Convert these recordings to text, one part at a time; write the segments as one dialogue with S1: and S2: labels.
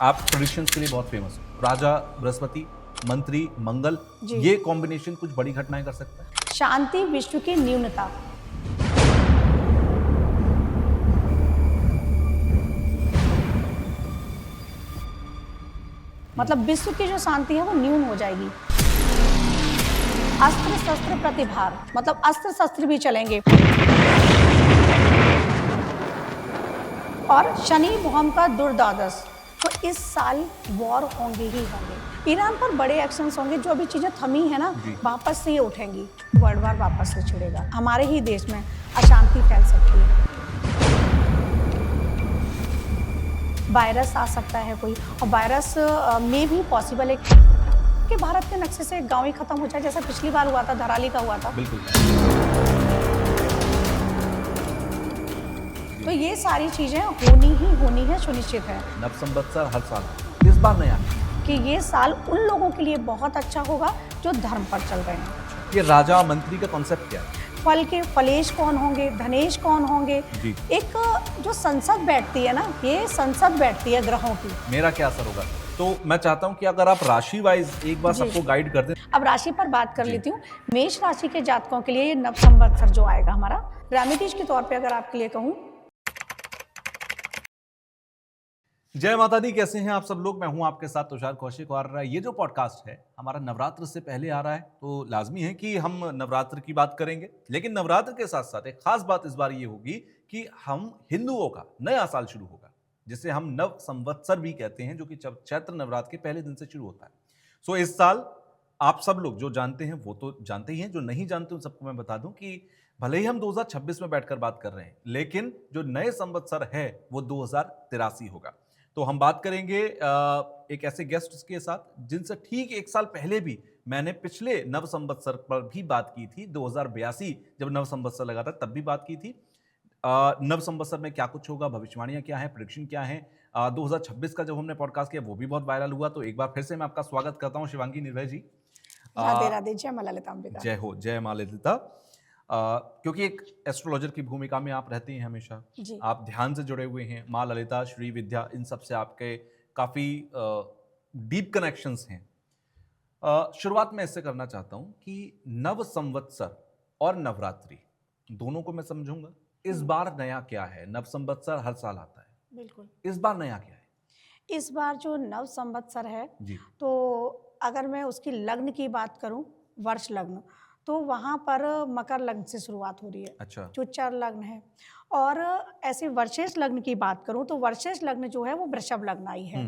S1: आप प्रेडिक्शंस के लिए बहुत फेमस हो। राजा बृहस्पति, मंत्री मंगल, ये कॉम्बिनेशन कुछ बड़ी घटनाएं कर सकता है।
S2: शांति, विश्व की न्यूनता। मतलब विश्व की जो शांति है वो न्यून हो जाएगी। अस्त्र शस्त्र प्रतिभार, मतलब अस्त्र शस्त्र भी चलेंगे। और शनि भौम का दुर्द्वादश, तो इस साल वॉर होंगे ही होंगे। ईरान पर बड़े एक्शंस होंगे। जो अभी चीजें थमी है ना, वापस से ये उठेंगी। वर्ल्ड वार वापस से छिड़ेगा। हमारे ही देश में अशांति फैल सकती है। वायरस आ सकता है कोई, और वायरस में भी पॉसिबल है कि भारत के नक्शे से गांव ही खत्म हो जाए, जैसा पिछली बार हुआ था, धराली का हुआ था।
S1: बिल्कुल।
S2: तो ये सारी चीजें होनी है, सुनिश्चित है।
S1: नव संवत्सर हर साल, इस बार नया
S2: कि ये साल उन लोगों के लिए बहुत अच्छा होगा जो धर्म पर चल रहे हैं।
S1: ये राजा मंत्री का कॉन्सेप्ट क्या है?
S2: फल के फलेश कौन होंगे, धनेश कौन होंगे। एक जो संसद बैठती है ना, ये संसद बैठती है ग्रहों की।
S1: मेरा क्या असर होगा? तो मैं चाहता हूं कि अगर आप राशि वाइज एक बार सबको गाइड कर दें।
S2: अब राशि पर बात कर लेती हूँ। मेष राशि के जातकों के लिए ये नव संवत्सर जो आएगा हमारा, रेमेडीज के तौर पे अगर आपके लिए कहूँ।
S1: जय माता दी, कैसे हैं आप सब लोग? मैं हूं आपके साथ तुषार कौशिक, और ये जो पॉडकास्ट है हमारा नवरात्र से पहले आ रहा है, तो लाजमी है कि हम नवरात्र की बात करेंगे। लेकिन नवरात्र के साथ साथ एक खास बात इस बार ये होगी कि हम हिंदुओं का नया साल शुरू होगा, जिसे हम नव संवत्सर भी कहते हैं, जो कि चैत्र नवरात्र के पहले दिन से शुरू होता है। सो इस साल आप सब लोग जो जानते हैं वो तो जानते ही हैं, जो नहीं जानते उन सबको मैं बता दूं कि भले ही हम 2026 में बैठकर बात कर रहे हैं, लेकिन जो नए संवत्सर है वो 2083 होगा। तो हम बात करेंगे एक ऐसे गेस्ट के साथ जिनसे ठीक एक साल पहले भी मैंने पिछले नव संवत्सर पर भी बात की थी। 2082 जब नव संवत्सर लगा था तब भी बात की थी। नव संवत्सर में क्या कुछ होगा, भविष्यवाणियां क्या है, प्रेडिक्शन क्या है। 2026 का जब हमने पॉडकास्ट किया वो भी बहुत वायरल हुआ। तो एक बार फिर से मैं आपका स्वागत करता हूं शिवांगी निर्भय जी।
S2: राधे राधे, जय मां ललिता अंबिका।
S1: जय हो, जय मां ललिता। क्योंकि एक एस्ट्रोलॉजर की भूमिका में आप रहती हैं हमेशा, आप ध्यान से जुड़े हुए हैं, माँ ललिता, श्री विद्या, इन सब से आपके काफी डीप कनेक्शंस हैं। शुरुआत में इससे करना चाहता हूं कि नव संवत्सर और नवरात्रि दोनों को मैं समझूंगा। इस बार नया क्या है? नव संवत्सर हर साल आता है,
S2: बिल्कुल।
S1: इस बार नया क्या है?
S2: इस बार जो नव संवत्सर है तो अगर मैं उसकी लग्न की बात करूं, वर्ष लग्न, तो वहां पर मकर लग्न से शुरुआत हो रही है।
S1: अच्छा।
S2: जो चर लग्न है। और ऐसे वर्षेश लग्न की बात करूं तो वर्षेश लग्न जो है वो वृषभ लग्न आई है।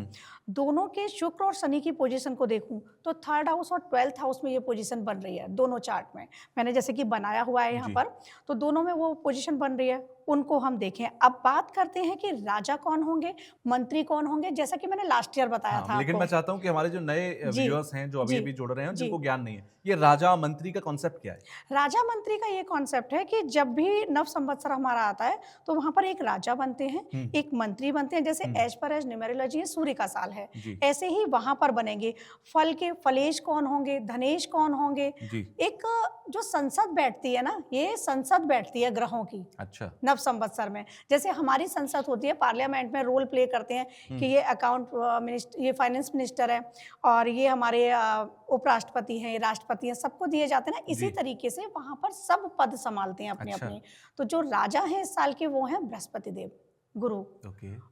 S2: दोनों के शुक्र और शनि की पोजीशन को देखूं तो 3rd हाउस और 12th हाउस में ये पोजीशन बन रही है दोनों चार्ट में। मैंने जैसे कि बनाया हुआ है यहाँ पर, तो दोनों में वो पोजीशन बन रही है, उनको हम देखें। अब बात करते हैं कि राजा कौन होंगे, मंत्री कौन होंगे, जैसा कि मैंने लास्ट ईयर बताया था।
S1: लेकिन मैं चाहता हूं कि हमारे जो नए व्यूअर्स हैं जो अभी अभी जुड़ रहे हैं, जिनको ज्ञान नहीं है, ये राजा मंत्री का कॉन्सेप्ट क्या है?
S2: राजा मंत्री का ये कॉन्सेप्ट है कि जब भी नव संवत्सर हमारा आता है तो वहां पर एक राजा बनते हैं, एक मंत्री बनते हैं। जैसे एज पर एज न्यूमेरोलॉजी है, सूर्य का साल है, ऐसे ही वहां पर बनेंगे। फल के फलेश कौन होंगे, धनेश कौन होंगे। एक जो संसद बैठती है ना, ये संसद बैठती है ग्रहों की। अच्छा। नव संवत्सर में जैसे हमारी संसद होती है, पार्लियामेंट में रोल प्ले करते हैं कि ये अकाउंट मिनिस्टर, ये फाइनेंस मिनिस्टर है, और ये हमारे उपराष्ट्रपति हैं, राष्ट्रपति हैं, सबको दिए जाते हैं ना। इसी तरीके से वहां पर सब पद संभालते हैं अपने अपने। तो जो राजा हैं इस साल के वो हैं बृहस्पति देव, गुरु।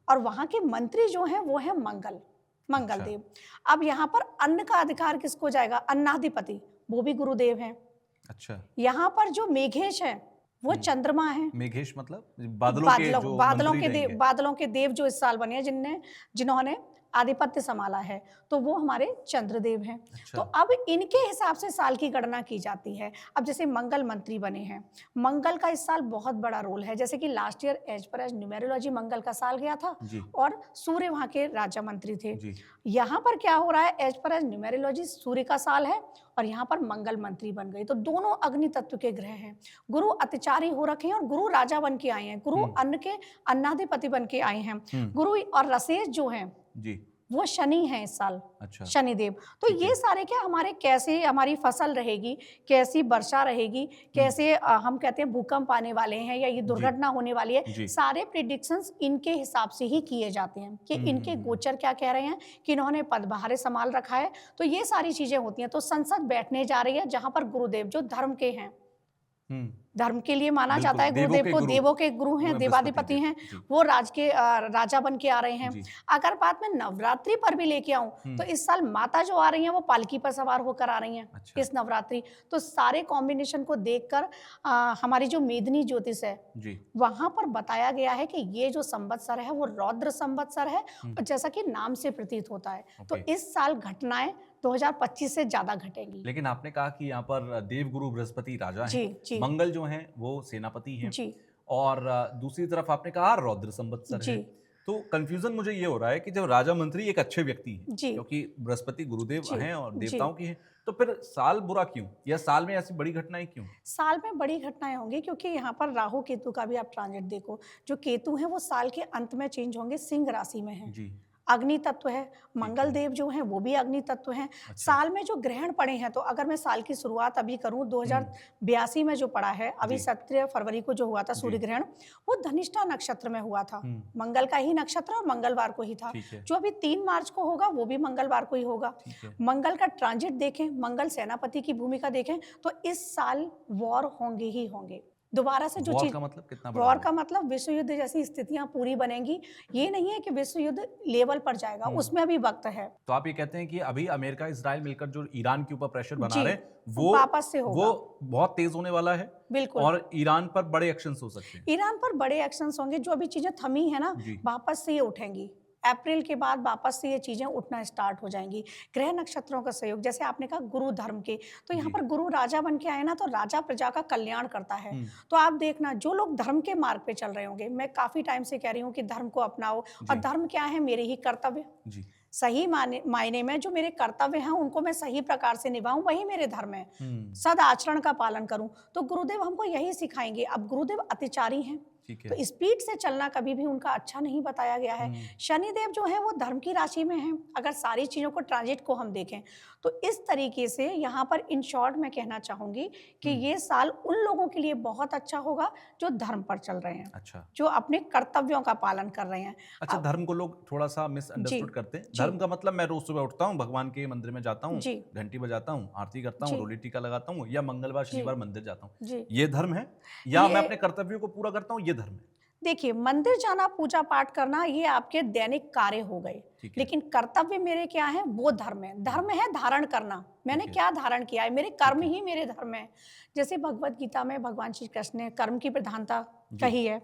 S2: और वहां के मंत्री जो हैं वो है मंगल देव। अब यहाँ पर अन्न का अधिकार किसको जाएगा? अन्नाधिपति, वो भी गुरुदेव हैं। अच्छा। यहाँ पर जो मेघेश है वो चंद्रमा है। मेघेश मतलब बादलों के देव जो इस साल बने हैं, जिन्होंने आधिपत्य संभाला है, तो वो हमारे चंद्रदेव हैं। अच्छा। तो अब इनके हिसाब से साल की गणना की जाती है। अब जैसे मंगल मंत्री बने हैं, मंगल का इस साल बहुत बड़ा रोल है। जैसे कि last year as per as numerology Mangal का साल गया था, और सूर्य वहां के राजा मंत्री थे। यहाँ पर क्या हो रहा है, एज पर एज न्यूमेरोलॉजी सूर्य का साल है और यहाँ पर मंगल मंत्री बन गई। तो दोनों अग्नि तत्व के ग्रह हैं। गुरु अतिचारी हो रखे हैं और गुरु राजा बन के आए हैं। गुरु अन्न के अन्नाधिपति बन के आए हैं। गुरु और रसेश जो हैं वो शनि है इस साल,
S1: अच्छा।
S2: शनिदेव। तो
S1: ठीक है।
S2: ये सारे क्या हमारे कैसे हमारी फसल रहेगी, कैसी वर्षा रहेगी, कैसे हम कहते हैं भूकंप आने वाले हैं या ये दुर्घटना होने वाली है,
S1: जी।
S2: सारे प्रिडिक्शंस इनके हिसाब से ही किए जाते हैं कि इनके गोचर क्या कह रहे हैं, कि इन्होंने पदभार संभाल रखा है। तो ये सारी चीजें होती हैं। तो संसद बैठने जा रही है जहां पर गुरुदेव जो धर्म के हैं, धर्म के लिए माना जाता है गुरुदेव को, देवों के गुरु हैं, देवाधिपति हैं, वो राजा बन के आ रहे हैं। अगर बात मैं नवरात्रि पर भी लेके आऊं तो इस साल माता जो आ रही हैं वो पालकी पर सवार होकर आ रही हैं। अच्छा। इस नवरात्रि तो सारे कॉम्बिनेशन को देखकर हमारी जो मेदिनी ज्योतिष है वहां पर बताया गया है कि ये जो संवत्सर है वो रौद्र संवत्सर है, और जैसा कि नाम से प्रतीत होता है। तो इस साल घटनाएं 2025 से ज्यादा घटेंगी।
S1: लेकिन आपने कहा कि यहाँ पर देवगुरु बृहस्पति राजा हैं, मंगल जो हैं वो सेनापति हैं, और दूसरी तरफ आपने कहा रौद्र संवत्सर है। तो कंफ्यूजन मुझे ये हो रहा है कि जब राजा मंत्री एक अच्छे व्यक्ति हैं, क्योंकि बृहस्पति गुरुदेव हैं और देवताओं की हैं, तो फिर साल बुरा क्यों, या साल में ऐसी बड़ी घटनाएं क्यों? साल में बड़ी घटनाएं होंगी क्योंकि यहाँ पर राहु केतु का भी आप ट्रांजिट देखो। जो केतु है वो साल के अंत में चेंज होंगे, सिंह राशि में है, अग्नि तत्व है। मंगल देव जो हैं वो भी अग्नि तत्व हैं। अच्छा। साल में जो ग्रहण पड़े हैं, तो अगर मैं साल की शुरुआत अभी करूं 2082 में जो पड़ा है, अभी 17 फरवरी को जो हुआ था सूर्य ग्रहण, वो धनिष्ठा नक्षत्र में हुआ था, मंगल का ही नक्षत्र और मंगलवार को ही था। जो अभी 3 मार्च को होगा वो भी मंगलवार को ही होगा। मंगल का ट्रांजिट देखें, मंगल सेनापति की भूमिका देखें, तो इस साल वॉर होंगे ही होंगे। दोबारा से जो चीज, वॉर का मतलब विश्व युद्ध जैसी स्थितियां पूरी बनेंगी। ये नहीं है कि विश्व युद्ध लेवल पर जाएगा, उसमें अभी वक्त है। तो आप ये कहते हैं कि अभी अमेरिका इजराइल मिलकर जो ईरान के ऊपर प्रेशर बना रहे हैं, वो वापस से होगा, वो बहुत तेज होने वाला है। बिल्कुल। और ईरान पर बड़े एक्शंस हो सकते हैं। ईरान पर बड़े एक्शंस होंगे। जो अभी चीजें थमी है ना, वापस से ये उठेंगी। अप्रैल के बाद वापस से ये चीजें उठना स्टार्ट हो जाएंगी। ग्रह नक्षत्रों का सहयोग, जैसे आपने कहा गुरु धर्म के, तो यहाँ पर गुरु राजा बन के आए ना, तो राजा प्रजा का कल्याण करता है। तो आप देखना, जो लोग धर्म के मार्ग पे चल रहे होंगे, मैं काफी टाइम से कह रही हूँ कि धर्म को अपनाओ। और धर्म क्या है? मेरे ही कर्तव्य, सही मायने में जो मेरे कर्तव्य हैं उनको मैं सही प्रकार से निभाऊं, वही मेरे धर्म है। सद आचरण का पालन करूं। तो गुरुदेव हमको यही सिखाएंगे। अब गुरुदेव अतिचारी हैं, तो स्पीड से चलना कभी भी उनका अच्छा नहीं बताया गया है। शनिदेव जो है वो धर्म की राशि में हैं। अगर सारी चीजों को ट्रांजिट को हम देखें तो इस तरीके से यहाँ पर इन शॉर्ट मैं कहना चाहूंगी कि ये साल उन लोगों के लिए बहुत अच्छा होगा जो धर्म पर चल रहे हैं। अच्छा। जो अपने कर्तव्यों का पालन कर रहे हैं। अच्छा, धर्म को लोग थोड़ा सा मिसअंडरस्टूड करते हैं। धर्म का मतलब मैं रोज सुबह उठता हूँ, भगवान के मंदिर में जाता हूँ, घंटी बजाता हूँ, आरती करता हूँ, रोली टीका लगाता हूँ, या मंगलवार शनिवार मंदिर जाता हूँ, ये धर्म है? या मैं अपने कर्तव्यों को पूरा करता हूँ, ये धर्म है? देखिए, मंदिर जाना, पूजा पाठ करना, ये आपके दैनिक कार्य हो गए, लेकिन कर्तव्य मेरे क्या है? वो धर्म है। धर्म है धारण करना। मैंने क्या धारण किया है? मेरे कर्म ही मेरे धर्म है। जैसे भगवत गीता में भगवान श्री कृष्ण ने कर्म की प्रधानता कही है,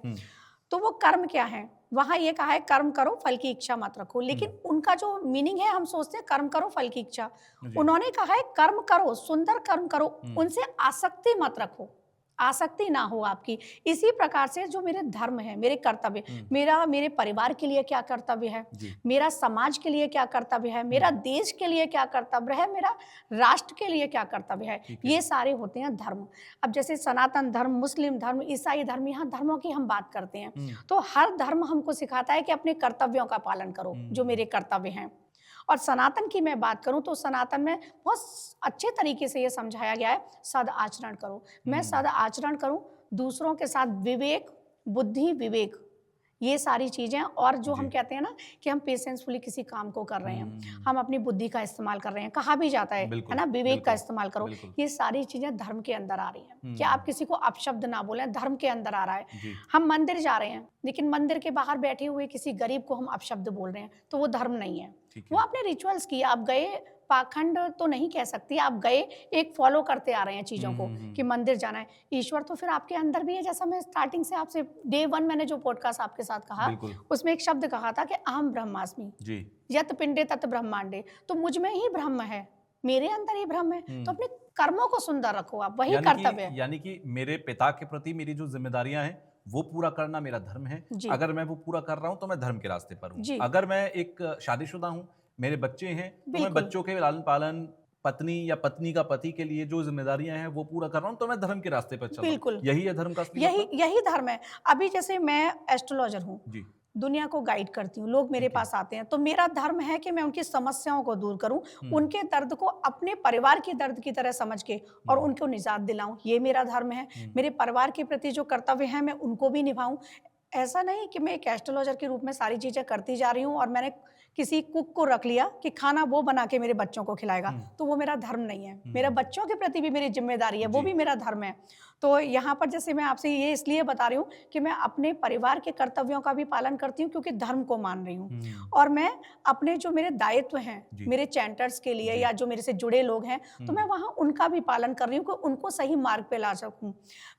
S1: तो वो कर्म क्या है? वहां ये कहा है कर्म करो, फल की इच्छा मत रखो। लेकिन उनका जो मीनिंग है, हम सोचते हैं कर्म करो, फल की इच्छा। उन्होंने कहा है कर्म करो, सुंदर कर्म करो, उनसे आसक्ति मत रखो, आसक्ति ना हो आपकी। इसी प्रकार से जो मेरे धर्म है, मेरे कर्तव्य, मेरे परिवार के लिए क्या कर्तव्य है, मेरा समाज के लिए क्या कर्तव्य है, मेरा देश के लिए क्या कर्तव्य है, मेरा राष्ट्र के लिए क्या कर्तव्य है, ये सारे होते हैं धर्म। अब जैसे सनातन धर्म, मुस्लिम धर्म, ईसाई धर्म, यहाँ धर्मों की हम बात करते हैं, तो हर धर्म हमको सिखाता है कि अपने कर्तव्यों का पालन करो, जो मेरे कर्तव्य हैं। और सनातन की मैं बात करूं तो सनातन में बहुत अच्छे तरीके से ये समझाया गया है, सद आचरण करो। मैं सद आचरण करूं, दूसरों के साथ विवेक, बुद्धि, विवेक, ये सारी चीजें। और जो हम कहते हैं ना कि हम पेशेंसफुली किसी काम को कर रहे हैं, हम अपनी बुद्धि का इस्तेमाल कर रहे हैं, कहा भी जाता है ना, विवेक का इस्तेमाल करो। ये सारी चीजें धर्म के अंदर आ रही हैं कि आप किसी को अपशब्द ना बोलें, धर्म के अंदर आ रहा है। हम मंदिर जा रहे हैं, लेकिन मंदिर के बाहर बैठे हुए किसी गरीब को हम अपशब्द बोल रहे हैं, तो वो धर्म नहीं है। वो आपने रिचुअल्स किए, आप गए, पाखंड तो नहीं कह सकती, आप गए, एक फॉलो करते आ रहे हैं चीजों को कि मंदिर जाना है। ईश्वर तो फिर आपके अंदर भी है। जैसा मैं स्टार्टिंग से आपसे डे 1 मैंने जो पॉडकास्ट आपके साथ कहा, उसमें एक शब्द कहा था कि अहम ब्रह्मास्मि, यत पिंडे तत् ब्रह्मांडे। तो मुझ में ही ब्रह्म है, मेरे अंदर ही ब्रह्म है। तो अपने कर्मों को सुंदर रखो, आप वही कर्तव्य है। यानी कि मेरे पिता के प्रति मेरी जो जिम्मेदारियां हैं वो पूरा करना मेरा धर्म है। अगर मैं वो पूरा कर रहा हूं तो मैं धर्म के रास्ते पर हूं। अगर मैं एक शादीशुदा हूं, मेरे बच्चे हैं, तो मैं बच्चों के लालन पालन, पत्नी या पत्नी का पति के लिए जो जिम्मेदारियां हैं वो पूरा कर रहा हूं, तो मैं धर्म के रास्ते पर चल रहा हूं। यही है धर्म का असली मतलब? यही धर्म है। अभी जैसे मैं एस्ट्रोलॉजर हूँ,
S2: दुनिया को गाइड करती हूँ, लोग मेरे
S1: ठीक है।
S2: पास आते हैं, तो मेरा धर्म है कि मैं उनकी समस्याओं को दूर करूँ,
S1: हुँ,
S2: उनके दर्द को अपने परिवार के दर्द की तरह समझ के और
S1: हुँ,
S2: उनको निजात दिलाऊँ, ये मेरा धर्म है।
S1: हुँ,
S2: मेरे परिवार के प्रति जो कर्तव्य हैं, मैं उनको भी निभाऊँ। ऐसा नहीं कि मैं एक एस्ट्रोलॉजर के रूप में सारी चीज़ें करती जा रही हूँ और मैंने किसी कुक को रख लिया कि खाना वो बना के मेरे बच्चों को खिलाएगा,
S1: हुँ,
S2: तो वो मेरा धर्म नहीं है।
S1: हुँ,
S2: मेरा
S1: हुँ,
S2: बच्चों के प्रति भी मेरी ज़िम्मेदारी है, वो
S1: जी।
S2: भी मेरा धर्म है। तो यहाँ पर जैसे मैं आपसे ये इसलिए बता रही हूँ कि मैं अपने परिवार के कर्तव्यों का भी पालन करती हूँ क्योंकि धर्म को मान रही हूँ।
S1: हुँ,
S2: और मैं अपने जो मेरे दायित्व हैं,
S1: जी,
S2: मेरे चैंटर्स के लिए
S1: जी,
S2: या जो मेरे से जुड़े लोग हैं, तो मैं
S1: हुँ,
S2: वहाँ उनका भी पालन कर रही हूँ कि उनको सही मार्ग पे ला सकूँ।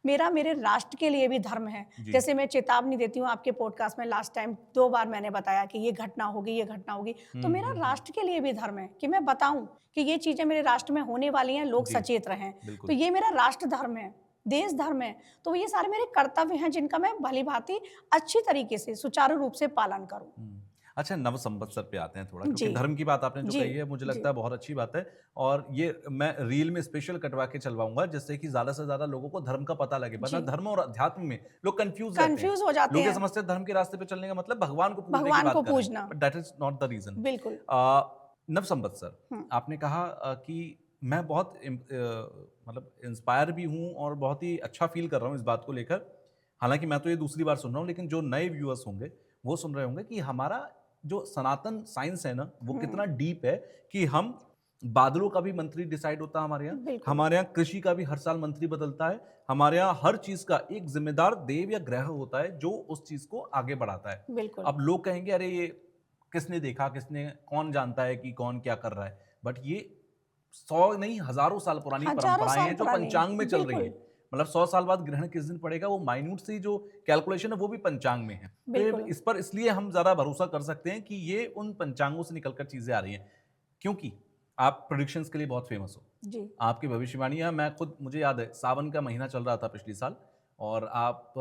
S2: मेरा मेरे राष्ट्र के लिए भी धर्म है।
S1: जी,
S2: जैसे मैं चेतावनी देती हूँ आपके पॉडकास्ट में लास्ट टाइम 2 बार मैंने बताया कि ये घटना होगी, ये घटना होगी।
S1: हुँ,
S2: तो मेरा
S1: हुँ, हुँ,
S2: राष्ट्र के लिए भी धर्म है कि मैं बताऊँ कि ये चीज़ें मेरे राष्ट्र में होने वाली हैं, लोग
S1: जी,
S2: सचेत रहें। तो
S1: बिल्कुल।
S2: ये मेरा राष्ट्र धर्म है, देश धर्म है। तो ये सारे मेरे कर्तव्य हैं जिनका मैं भली-भाँति अच्छी तरीके से सुचारू रूप से पालन करूँ।
S1: हुँ। अच्छा, नव संवत्सर पे आते हैं थोड़ा, क्योंकि
S2: जी,
S1: धर्म की बात आपने जो
S2: जी,
S1: कही है मुझे
S2: जी,
S1: लगता है बहुत अच्छी बात है, और ये मैं रील में स्पेशल कटवा के चलवाऊँगा जिससे कि ज़्यादा से ज़्यादा लोगों को धर्म का पता लगे, वरना
S2: जी।
S1: धर्म और अध्यात्म में लोग कन्फ्यूज़ रहते हैं।
S2: कन्फ्यूज़ हो जाते
S1: लोग ये
S2: हैं,
S1: समझते हैं धर्म के रास्ते पे चलने का मतलब भगवान को पूजने की
S2: भगवान को
S1: बात कर रहे हैं,
S2: पूजना।
S1: But that is not the reason.
S2: बिल्कुल।
S1: नव संवत्सर,
S2: हुँ,
S1: आपने कहा कि मैं बहुत मतलब इंस्पायर भी हूँ और बहुत ही अच्छा फ़ील कर रहा हूँ इस बात को लेकर। हालाँकि मैं तो ये दूसरी बार सुन रहा हूँ, लेकिन जो नए व्यूअर्स होंगे, वो सुन रहे होंगे कि हमारा जो सनातन साइंस है ना, वो
S2: हुँ,
S1: कितना डीप है कि हम बादलों का भी मंत्री डिसाइड होता है हमारे यहाँ।
S2: बिल्कुल,
S1: हमारे यहाँ कृषि का भी हर साल मंत्री बदलता है। हमारे यहाँ हर चीज़ का एक ज़िम्मेदार देव या ग्रह होता है, जो उस चीज़ को आगे बढ़ाता है।
S2: बिल्कुल।
S1: अब लोग कहेंगे, "अरे! ये किसने देखा, किसने कौन जानता है कि कौन क्या कर रहा है?" बट ये 100 नहीं, हज़ारों साल पुरानी
S2: हज़ारों
S1: परंपराएँ
S2: साल
S1: हैं, जो
S2: पुरानी,
S1: पंचांग में चल रही
S2: बिल्कुल,
S1: हैं। मतलब 100 साल बाद ग्रहण किस दिन पड़ेगा, वो माइन्यूट सी जो कैलकुलेशन है, वो भी पंचांग में है। तो ये
S2: बिल्कुल।
S1: इस पर इसलिए हम ज़्यादा भरोसा कर सकते हैं कि ये उन पंचांगों से निकल कर चीज़ें आ रही हैं। क्योंकि आप प्रेडिक्शंस के लिए बहुत फेमस हो।
S2: जी,
S1: आपकी भविष्यवाणियाँ, मैं खुद, मुझे याद है सावन का महीना चल रहा था पिछले साल, और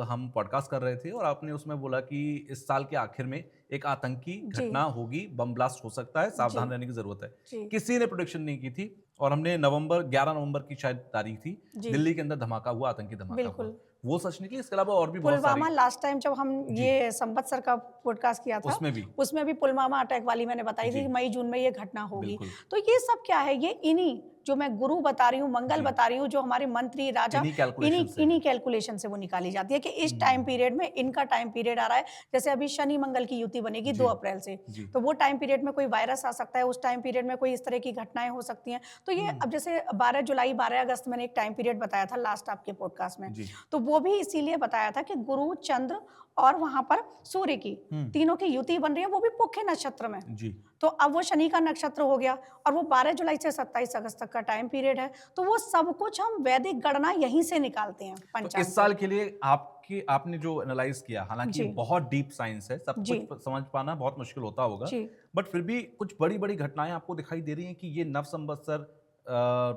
S1: हम पॉडकास्ट कर रहे थे और आपने उसमें बोला कि इस साल के आखिर में एक आतंकी
S2: जी,
S1: घटना होगी, बम ब्लास्ट हो सकता है,
S2: जी,
S1: सावधान रहने की ज़रूरत है।
S2: जी,
S1: किसी ने प्रेडिक्शन नहीं की थी, और हमने 11 नवंबर की शायद तारीख थी,
S2: जी,
S1: दिल्ली के अंदर धमाका हुआ, आतंकी धमाका हुआ।
S2: बिल्कुल।
S1: वो सच निकली, इसके अलावा और भी बहुत सारी।
S2: पुलवामा लास्ट टाइम जब हम
S1: जी,
S2: ये संवत्सर का पॉडकास्ट किया था,
S1: उसमें भी।
S2: उसमें भी पुलवामा अटैक वाली मैंने बताई थी
S1: जी,
S2: कि मई-जून में ये घटना होगी।
S1: बिल्कुल।
S2: तो ये सब क्या है? ये इन्हीं जो मैं गुरु बता रही हूँ, मंगल
S1: जी,
S2: बता रही हूँ, जो हमारे मंत्री, राजा,
S1: इन्हीं कैलकुलेशन
S2: इन्हीं
S1: से
S2: इन्हीं
S1: है।
S2: कैलकुलेशन से वो निकाली जाती है कि इस टाइम
S1: हुँ,
S2: पीरियड में इनका टाइम पीरियड आ रहा है। जैसे अभी शनि-मंगल की युति बनेगी 2
S1: जी,
S2: अप्रैल से,
S1: जी।
S2: तो वो टाइम पीरियड में कोई वायरस आ सकता है, उस टाइम पीरियड में कोई इस तरह की घटनाएँ हो सकती हैं। तो ये
S1: हुँ,
S2: अब जैसे 12 जुलाई, 12 अगस्त मैंने एक टाइम पीरियड बताया था लास्ट आपके पॉडकास्ट में।
S1: जी,
S2: तो वो भी इसीलिए बताया था कि गुरु, चंद्र और वहाँ पर सूर्य की
S1: हुँ,
S2: तीनों की युति बन रही है, वो भी पुष्य नक्षत्र में।
S1: जी।
S2: तो अब वो शनि का नक्षत्र हो गया और वो 12 जुलाई से 27 अगस्त तक का टाइम पीरियड है। तो वो सब कुछ हम वैदिक गणना यहीं से निकालते हैं
S1: तो
S2: पंचांग
S1: इस
S2: से।
S1: साल के लिए आपने जो एनालाइज़ किया, हालाँकि ये
S2: जी,
S1: बहुत डीप साइंस है, सब
S2: जी,
S1: कुछ समझ पाना बहुत मुश्किल होता होगा,
S2: जी,
S1: बट फिर भी कुछ बड़ी-बड़ी घटनाएँ आपको दिखाई दे रही हैं कि ये नव संवत्सर,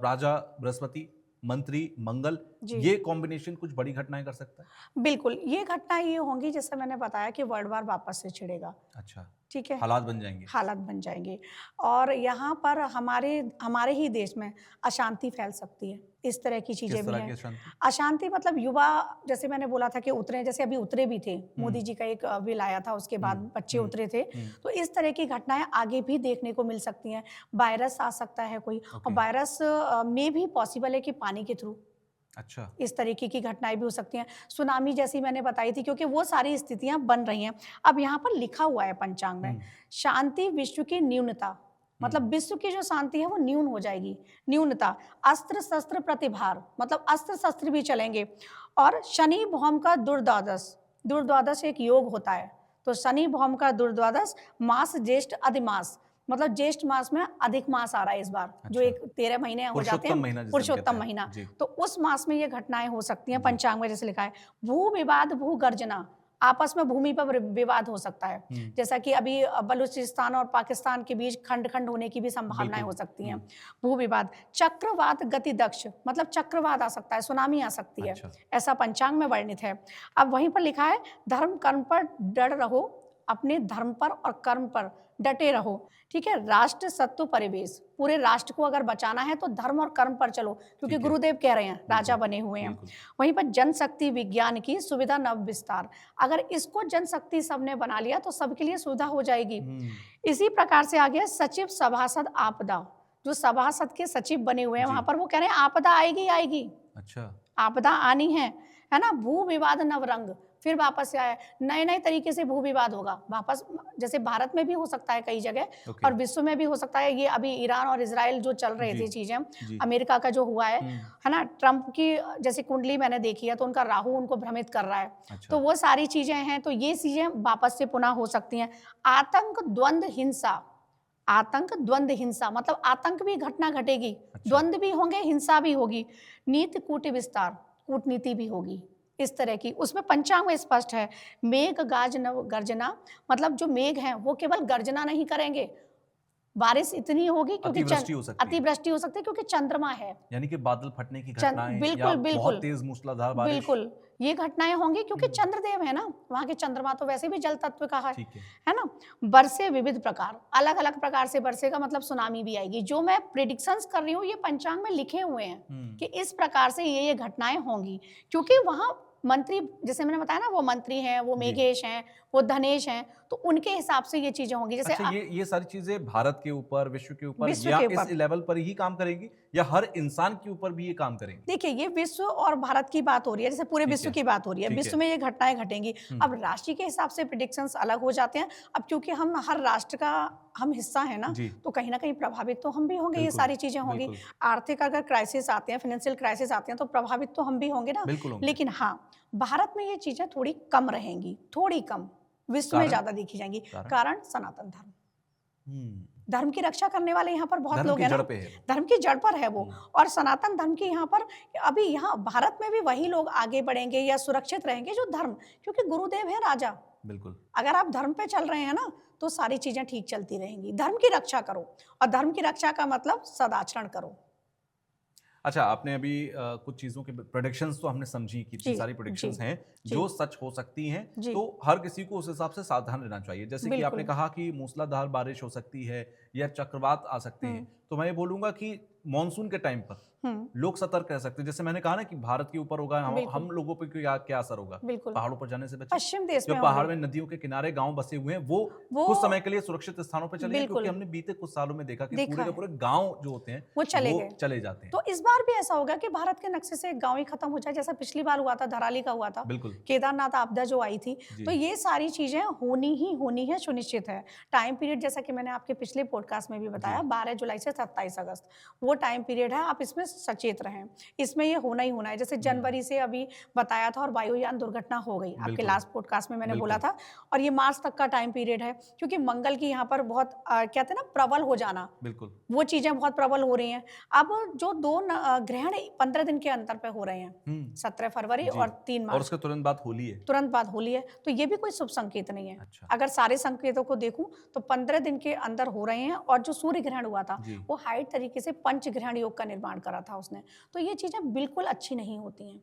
S1: राजा बृहस्पति, मंत्री मंगल,
S2: जी।
S1: ये कॉम्बिनेशन कुछ बड़ी घटनाएँ कर सकता है?
S2: बिल्कुल, ये घटनाएँ ये होंगी जैसे मैंने बताया कि वर्ल्ड वार वापस से छिड़ेगा,
S1: अच्छा,
S2: ठीक है?
S1: हालात बन जाएँगे।
S2: हालात बन जाएँगे और यहाँ पर हमारे हमारे ही देश में अशांति फैल सकती है। इस तरह की चीज़ें
S1: किस
S2: भी
S1: तरह की
S2: हैं।
S1: अशांति?
S2: अशांति मतलब युवा जैसे मैंने बोला था कि उतरे जैसे अभी उतरे भी थे।
S1: हुँ,
S2: मोदी जी का एक बिल आया था उसके
S1: हुँ,
S2: बाद बच्चे
S1: हुँ,
S2: उतरे थे।
S1: हुँ,
S2: तो इस तरह की घटनाएँ आगे भी देखने को मिल सकती हैं। वायरस आ सकता है कोई और
S1: ओके,
S2: वायरस में भी पॉसिबल है कि पानी के थ्रू
S1: अच्छा,
S2: इस तरीके की घटनाएँ भी हो सकती हैं। सुनामी जैसी मैंने बताई थी क्योंकि वो सारी स्थितियाँ बन रही हैं। अब यहाँ पर लिखा हुआ है पंचांग में,
S1: हुँ,
S2: शांति विश्व की न्यूनता,
S1: हुँ,
S2: मतलब विश्व की जो शांति है वो न्यून हो जाएगी। न्यूनता, अस्त्र-शस्त्र प्रतिभार, मतलब अस्त्र-शस्त्र भी चलेंगे और शनि भौम का दुर्द्वादश, दुर्द्वादश एक योग होता है। तो शनि भौम का दुर्द्वादश, मास ज्येष्ठ अधिमास, मतलब ज्येष्ठ मास में अधिक मास आ रहा है इस बार, जो
S1: अच्छा,
S2: एक 13 महीने हो जाते
S1: पुरुषोत्तम
S2: हैं,
S1: महीना जिसे हम कहते
S2: पुरुषोत्तम
S1: हैं।
S2: महीना।
S1: जी,
S2: तो उस मास में ये घटनाएँ हो सकती हैं,
S1: जी,
S2: पंचांग में जैसे लिखा है। भू विवाद, भू गर्जना, आपस में भूमि पर विवाद हो सकता है।
S1: हुँ,
S2: जैसा कि अभी बलूचिस्तान और पाकिस्तान के बीच खंड-खंड होने की भी संभावनाएँ
S1: बिल्कुल,
S2: हो सकती हैं।
S1: हुँ,
S2: भू विवाद, चक्रवात गतिदक्ष, मतलब चक्रवात आ सकता है, सुनामी आ सकती है।
S1: अच्छा,
S2: ऐसा पंचांग में वर्णित है। अब वहीं पर लिखा है, धर्म कर्म पर डट रहो, अपने धर्म पर और कर्म पर डटे रहो, ठीक है। राष्ट्र सत्व परिवेश, पूरे राष्ट्र को अगर बचाना है तो धर्म और कर्म पर चलो, क्योंकि
S1: ठीक है।
S2: गुरुदेव कह रहे हैं, राजा बने हुए हैं।
S1: बिल्कुल।
S2: वहीं पर जनशक्ति विज्ञान की सुविधा नव विस्तार, अगर इसको जनशक्ति सबने बना लिया तो सबके लिए सुविधा हो जाएगी। इसी प्रकार से आ गया सचिव सभासद आपदा, जो सभासद के सचिव बने हुए हैं
S1: जी।
S2: वहां पर वो कह रहे हैं आपदा आएगी आएगी,
S1: अच्छा।
S2: आपदा आनी है ना। भू विवाद नवरंग, फिर वापस से आया, नए नए तरीके से भू विवाद होगा वापस, जैसे भारत में भी हो सकता है कई जगह,
S1: ओके।
S2: और विश्व में भी हो सकता है। ये अभी ईरान और इजराइल जो चल रहे
S1: जी,
S2: थे चीजें,
S1: जी।
S2: अमेरिका का जो हुआ है ना, ट्रंप की जैसे कुंडली मैंने देखी है तो उनका राहु उनको भ्रमित कर रहा है।
S1: अच्छा।
S2: तो वो सारी चीजें हैं, तो ये चीजें वापस से पुनः हो सकती हैं। आतंक द्वंद्व हिंसा, आतंक द्वंद्व हिंसा मतलब आतंक भी घटना घटेगी,
S1: अच्छा।
S2: द्वंद्व भी होंगे, हिंसा भी होगी। नीति कूट विस्तार, कूटनीति भी होगी, इस तरह की। उसमें पंचांग में स्पष्ट है, मेघ गाज नव गर्जना, मतलब जो मेघ हैं वो केवल गर्जना नहीं करेंगे, बारिश इतनी होगी क्योंकि
S1: अतिवृष्टि हो सकती है।
S2: अतिवृष्टि हो सकती है क्योंकि चंद्रमा है।
S1: यानी कि बादल फटने की घटनाएं या
S2: बिल्कुल बिल्कुल
S1: बहुत तेज मूसलाधार बारिश।
S2: बिल्कुल, ये घटनाएं होंगी क्योंकि चंद्रदेव है ना, वहां के चंद्रमा तो वैसे भी जल तत्व का है,
S1: ठीक
S2: है ना। बरसे विविध प्रकार, अलग अलग प्रकार से बरसेगा, मतलब सुनामी भी आएगी। जो मैं प्रिडिक्शंस कर रही हूँ ये पंचांग में लिखे हुए हैं कि इस प्रकार से ये घटनाएं होंगी, क्योंकि वहां मंत्री, जैसे मैंने बताया ना, वो मंत्री हैं, वो मेघेश हैं, वो धनेश हैं, तो उनके हिसाब से ये चीजें होंगी। जैसे
S1: अच्छा, ये सारी चीजें भारत के ऊपर, विश्व के ऊपर,
S2: विश्व
S1: या
S2: के
S1: इस
S2: ऊपर।
S1: लेवल पर ही काम करेंगी या हर इंसान के ऊपर भी ये काम करेंगी?
S2: देखिए, ये विश्व और भारत की बात हो रही है, जैसे पूरे
S1: ठीक
S2: विश्व
S1: है,
S2: की बात हो रही है,
S1: ठीक
S2: विश्व
S1: है।
S2: में ये घटनाएं घटेंगी। अब राशि के हिसाब से प्रिडिक्शंस अलग हो जाते हैं। अब क्योंकि हम हर राष्ट्र का हम हिस्सा है ना,
S1: जी।
S2: तो कहीं ना कहीं प्रभावित तो हम भी होंगे, ये
S1: बिल्कुल,
S2: सारी चीजें होंगी।
S1: बिल्कुल।
S2: आर्थिक अगर क्राइसिस आते हैं, फाइनेंशियल क्राइसिस आते हैं, तो प्रभावित तो हम भी होंगे ना।
S1: बिल्कुल होंगे।
S2: लेकिन हाँ, भारत में ये चीजें थोड़ी कम रहेंगी, थोड़ी कम, विश्व में
S1: कारण?
S2: ज्यादा देखी जाएंगी।
S1: कारण?
S2: कारण सनातन धर्म,
S1: हम्म,
S2: धर्म की रक्षा करने वाले यहाँ पर बहुत
S1: धर्म
S2: लोग
S1: की
S2: हैं
S1: जड़
S2: ना,
S1: पे है वो।
S2: धर्म की जड़ पर है वो। और सनातन धर्म की यहाँ पर, अभी यहाँ भारत में भी वही लोग आगे बढ़ेंगे या सुरक्षित रहेंगे जो धर्म, क्योंकि गुरुदेव है राजा।
S1: बिल्कुल।
S2: अगर आप धर्म पे चल रहे हैं ना तो सारी चीजें ठीक चलती रहेंगी। धर्म की रक्षा करो, और धर्म की रक्षा का मतलब सदाचरण करो।
S1: अच्छा, आपने अभी कुछ चीजों के प्रोडिक्शंस तो हमने समझी कि इतनी
S2: जी,
S1: सारी प्रोडिक्शंस
S2: जी,
S1: हैं
S2: जी।
S1: जो सच हो सकती हैं,
S2: जी।
S1: तो हर किसी को उस हिसाब से सावधान रहना चाहिए। जैसे कि आपने
S2: बिल्कुल।
S1: कहा कि मूसलाधार बारिश हो सकती है या चक्रवात आ सकते हैं, तो मैं ये बोलूंगा कि मॉनसून के टाइम पर लोग सतर्क रह सकते हैं। जैसे मैंने कहा ना कि भारत के ऊपर होगा, हम लोगों पर क्या क्या असर होगा,
S2: बिल्कुल।
S1: पहाड़ों पर जाने से बचें।
S2: पश्चिम देश
S1: जो
S2: में
S1: पहाड़
S2: होंगे।
S1: में नदियों के किनारे गांव बसे हुए हैं वो
S2: वो
S1: कुछ समय के लिए सुरक्षित स्थानों पर चले,
S2: बिल्कुल।
S1: क्योंकि हमने बीते कुछ सालों में देखा कि
S2: देखा
S1: पूरे के
S2: है।
S1: पूरे गांव जो होते हैं
S2: वो चले गए।
S1: चले जाते हैं।
S2: तो इस बार भी ऐसा होगा कि भारत के नक्शे से गांव ही खत्म हो जाए, जैसा पिछली बार हुआ था, धराली का हुआ था,
S1: बिल्कुल।
S2: केदारनाथ आपदा जो आई थी।
S1: जी।
S2: तो ये सारी चीजें होनी है, सुनिश्चित है। टाइम पीरियड जैसा कि मैंने आपके पिछले पॉडकास्ट में भी बताया, 12 जुलाई से 27 अगस्त वो टाइम पीरियड है, आप इसमें सचेत रहें, इसमें ये होना ही होना है। जैसे जनवरी से अभी बताया था, और वायुयान दुर्घटना हो गई, आपके
S1: बिल्कुल।
S2: लास्ट पॉडकास्ट में मैंने बोला
S1: बिल्कुल।
S2: था। और ये मार्च तक का टाइम पीरियड है, क्योंकि मंगल की यहाँ पर बहुत कहते हैं ना, प्रबल हो जाना,
S1: बिल्कुल।
S2: वो चीजें बहुत प्रबल हो रही हैं। अब जो दो ग्रहण 15 दिन के अंतर पे हो रहे हैं, 17 फरवरी
S1: जी।
S2: और 3
S1: और
S2: मार्च,
S1: उसके तुरंत बाद होली है।
S2: तुरंत बाद होली है, तो ये भी कोई शुभ संकेत नहीं है।
S1: अच्छा।
S2: अगर सारे संकेतों को देखूं तो 15 दिन के अंदर हो रहे हैं। और जो सूर्य ग्रहण हुआ था
S1: जी।
S2: वो हाइट तरीके से पंच ग्रहण योग का निर्माण करा था उसने। तो ये चीजें बिल्कुल अच्छी नहीं होती हैं,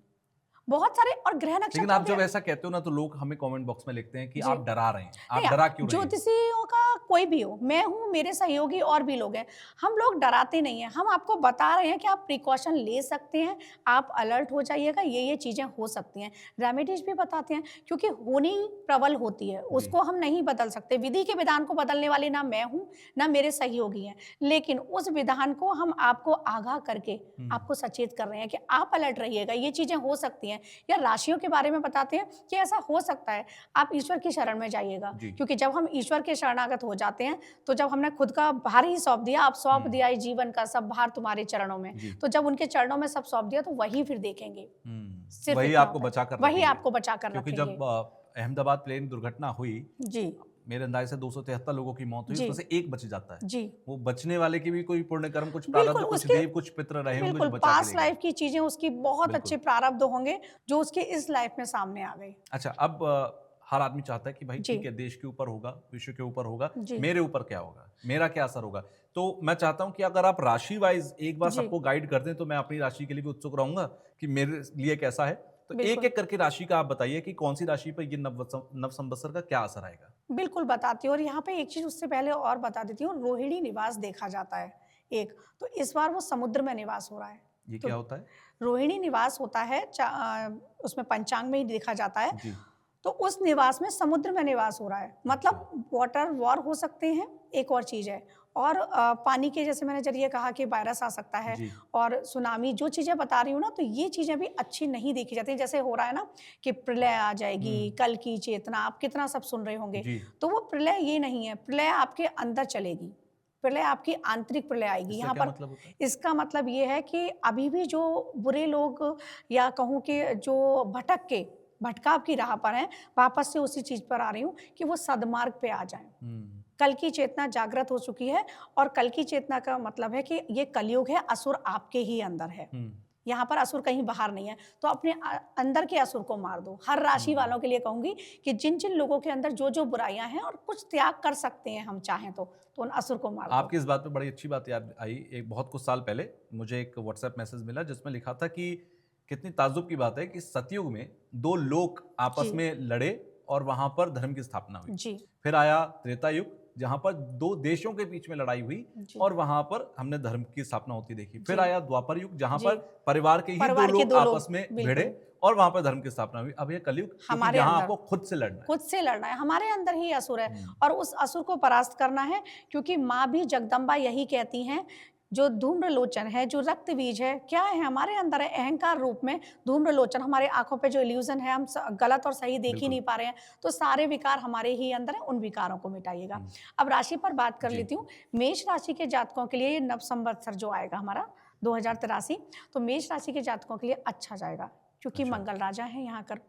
S2: बहुत सारे। और ग्रह नक्षत्र
S1: लेकिन आप
S2: हो गया-
S1: जब ऐसा कहते हो ना, तो लोग हमें कमेंट बॉक्स में लिखते हैं कि
S2: जी।
S1: आप डरा रहे हैं, आप
S2: नहीं,
S1: डरा क्यों रहे हैं?
S2: ज्योतिषियों का कोई भी हो, मैं हूँ, मेरे सहयोगी और भी लोग हैं, हम लोग डराते नहीं हैं। हम आपको बता रहे हैं कि आप प्रिकॉशन ले सकते हैं, आप अलर्ट हो जाइएगा, ये चीजें हो सकती हैं। रेमेडीज भी बताते हैं, क्योंकि होनी प्रबल होती है, उसको हम नहीं बदल सकते। विधि के विधान को बदलने वाली ना मैं हूँ ना मेरे सहयोगी हैं, लेकिन उस विधान को हम आपको आगाह करके आपको सचेत कर रहे हैं कि आप अलर्ट रहिएगा, ये चीजें हो सकती हैं। या राशियों के बारे में बताते हैं कि ऐसा हो सकता है, आप ईश्वर की शरण में जाइएगा, क्योंकि जब हम ईश्वर के शरणागत हो जाते हैं, तो जब हमने खुद का भार ही सौंप दिया, आप सौंप दिया है जीवन का सब भार तुम्हारे चरणों में, तो जब उनके चरणों में सब सौंप दिया, तो वही फिर देखेंगे, सिर्फ
S1: वही
S2: इतना
S1: आपको
S2: होता है।
S1: बचा कर
S2: वही
S1: रखेंगे।
S2: आपको बचा कर
S1: क्योंकि
S2: रखेंगे।
S1: जब अहमदाबाद प्लेन दुर्घटना हुई,
S2: जी
S1: मेरे अंदाजे से 273 लोगों की मौत हुई,
S2: जी।
S1: उसमें से एक बच जाता है।
S2: जी
S1: वो बचने वाले की भी कोई पुण्य कर्म, कुछ प्रारब्ध,
S2: बिल्कुल,
S1: कुछ
S2: उसके
S1: देव, कुछ पितर रहे होंगे जो
S2: बिल्कुल
S1: बचा के
S2: पास्ट
S1: ले गए।
S2: लाइफ की चीजें उसकी बहुत
S1: बिल्कुल।
S2: अच्छे प्रारब्ध होंगे जो उसके इस लाइफ में सामने आ गए।
S1: अच्छा, अब हर आदमी चाहता है कि भाई
S2: जी।
S1: ठीक है, देश के ऊपर होगा, विश्व के ऊपर होगा,
S2: जी।
S1: मेरे ऊपर क्या होगा, मेरा क्या असर होगा। तो मैं चाहता हूं कि अगर आप राशि वाइज एक बार
S2: जी।
S1: सबको गाइड कर दें, तो मैं अपनी राशि के लिए भी उत्सुक रहूंगा कि मेरे लिए कैसा है। तो एक
S2: बिल्कुल।
S1: एक करके राशि का आप बताइए कि कौन सी राशि पर ये नव संवत्सर का क्या असर आएगा।
S2: बिल्कुल बताती हूँ, और यहाँ पे एक चीज़ उससे पहले और बता देती हूँ, रोहिणी निवास देखा जाता है एक, तो इस बार वो समुद्र में निवास हो रहा है।
S1: ये
S2: तो
S1: क्या होता है?
S2: रोहिणी निवास होता है उसमें पंचांग में ही देखा जाता है।
S1: जी।
S2: तो उस निवास में समुद्र में निवास हो रहा है,
S1: अच्छा।
S2: मतलब वाटर वॉर हो सकते हैं, एक और चीज़ है, और पानी के जैसे मैंने जरिए कहा कि वायरस आ सकता है,
S1: जी।
S2: और सुनामी, जो चीज़ें बता रही हूँ ना, तो ये चीज़ें भी अच्छी नहीं देखी जाती। जैसे हो रहा है ना कि प्रलय आ जाएगी, कल की चेतना, आप कितना सब सुन रहे होंगे,
S1: जी।
S2: तो वो प्रलय ये नहीं है, प्रलय आपके अंदर चलेगी, प्रलय आपकी आंतरिक प्रलय आएगी।
S1: इसका
S2: यहाँ
S1: क्या
S2: पर
S1: मतलब होता है?
S2: इसका मतलब ये है कि अभी भी जो बुरे लोग, या कहूँ कि जो भटकाव की राह पर हैं, वापस से उसी चीज़ पर आ रही हूँ कि वो सद्मार्ग पे आ जाएँ। कल की चेतना जागृत हो चुकी है, और कल की चेतना का मतलब है कि ये कलयुग है, असुर आपके ही अंदर है। यहाँ पर असुर कहीं बाहर नहीं है, तो अपने अंदर के असुर को मार दो। हर राशि वालों के लिए कहूँगी कि जिन-जिन लोगों के अंदर जो-जो बुराइयाँ हैं और कुछ त्याग कर सकते हैं हम चाहें तो उन असुर को मार दो।
S1: आपकी इस बात पे बड़ी अच्छी बात याद आई। एक बहुत कुछ साल पहले मुझे एक व्हाट्सएप मैसेज मिला जिसमें लिखा था कि कितनी ताज्जुब की बात है कि सतयुग में 2 लोक आपस
S2: जी।
S1: में लड़े और वहां पर धर्म की स्थापना हुई।
S2: जी।
S1: फिर आया त्रेता युग जहां पर 2 देशों के बीच में लड़ाई हुई
S2: जी।
S1: और वहां पर हमने धर्म की स्थापना होती देखी। फिर
S2: जी।
S1: आया द्वापर युग जहां
S2: जी।
S1: पर परिवार के ही 2
S2: परिवार के
S1: लोग
S2: 2
S1: आपस
S2: लोग,
S1: में भिड़े
S2: बिल्कुल।
S1: और वहां पर धर्म की स्थापना हुई। अब ये कलयुग क्योंकि
S2: हमारे
S1: जहां
S2: अंदर
S1: आपको खुद से लड़ना है।
S2: खुद से लड़ना है, हमारे अंदर ही असुर है,
S1: हम्म।
S2: और उस असुर को परास्त करना है, क्योंकि माँ भी जगदम्बा यही कहती हैं, जो धूम्रलोचन है, जो रक्त बीज है, क्या है हमारे अंदर है, अहंकार रूप में धूम्रलोचन, हमारे आंखों पे जो इल्यूजन है, हम गलत और सही देख ही
S1: बिल्कुल।
S2: नहीं पा रहे हैं, तो सारे विकार हमारे ही अंदर है, उन विकारों को मिटाइएगा। अब राशि पर बात कर
S1: जी।
S2: लेती हूँ। मेष राशि के जातकों के लिए ये नव संवत्सर जो आएगा हमारा 2083, तो मेष राशि के जातकों के लिए अच्छा जाएगा, क्योंकि
S1: अच्छा।
S2: मंगल राजा है यहाँ कर,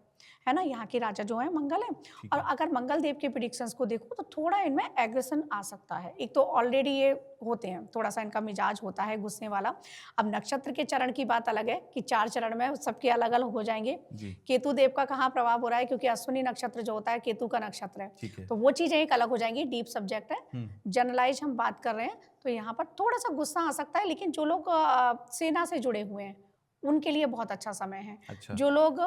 S2: है ना, यहाँ के राजा जो है मंगल है।
S1: ठीक
S2: और
S1: है।
S2: अगर मंगल देव के प्रिडिक्शंस को देखो तो थोड़ा इनमें एग्रेशन आ सकता है। एक तो ऑलरेडी ये होते हैं, थोड़ा सा इनका मिजाज होता है गुस्से वाला। अब नक्षत्र के चरण की बात अलग है कि 4 चरण में सबके अलग अलग हो जाएंगे।
S1: जी।
S2: केतु देव का कहाँ प्रभाव हो रहा है, क्योंकि अश्विनी नक्षत्र जो होता है केतु का नक्षत्र है,
S1: ठीक है।
S2: तो वो चीजें एक अलग हो जाएंगी, डीप सब्जेक्ट है। जनरलाइज हम बात कर रहे हैं, तो यहाँ पर थोड़ा सा गुस्सा आ सकता है, लेकिन जो लोग सेना से जुड़े हुए हैं उनके लिए बहुत अच्छा समय है।
S1: अच्छा।
S2: जो लोग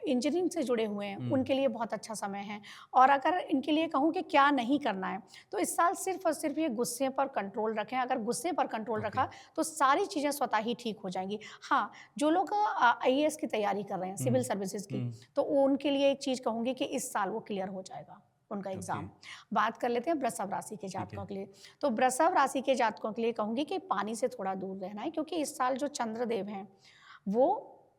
S2: इंजीनियरिंग से जुड़े हुए हैं उनके लिए बहुत अच्छा समय है। और अगर इनके लिए कहूँ कि क्या नहीं करना है, तो इस साल सिर्फ और सिर्फ ये गुस्से पर कंट्रोल रखें। अगर गुस्से पर कंट्रोल रखा तो सारी चीज़ें स्वतः ही ठीक हो जाएंगी। हाँ, जो लोग IAS की तैयारी कर रहे हैं, सिविल सर्विसेज की, तो उनके लिए एक चीज़ कहूँगी कि इस साल वो क्लियर हो जाएगा उनका एग्जाम। बात कर लेते हैं वृषभ राशि के जातकों के लिए। तो वृषभ राशि के जातकों के लिए कहूंगी कि पानी से थोड़ा दूर रहना है, क्योंकि इस साल जो चंद्रदेव हैं वो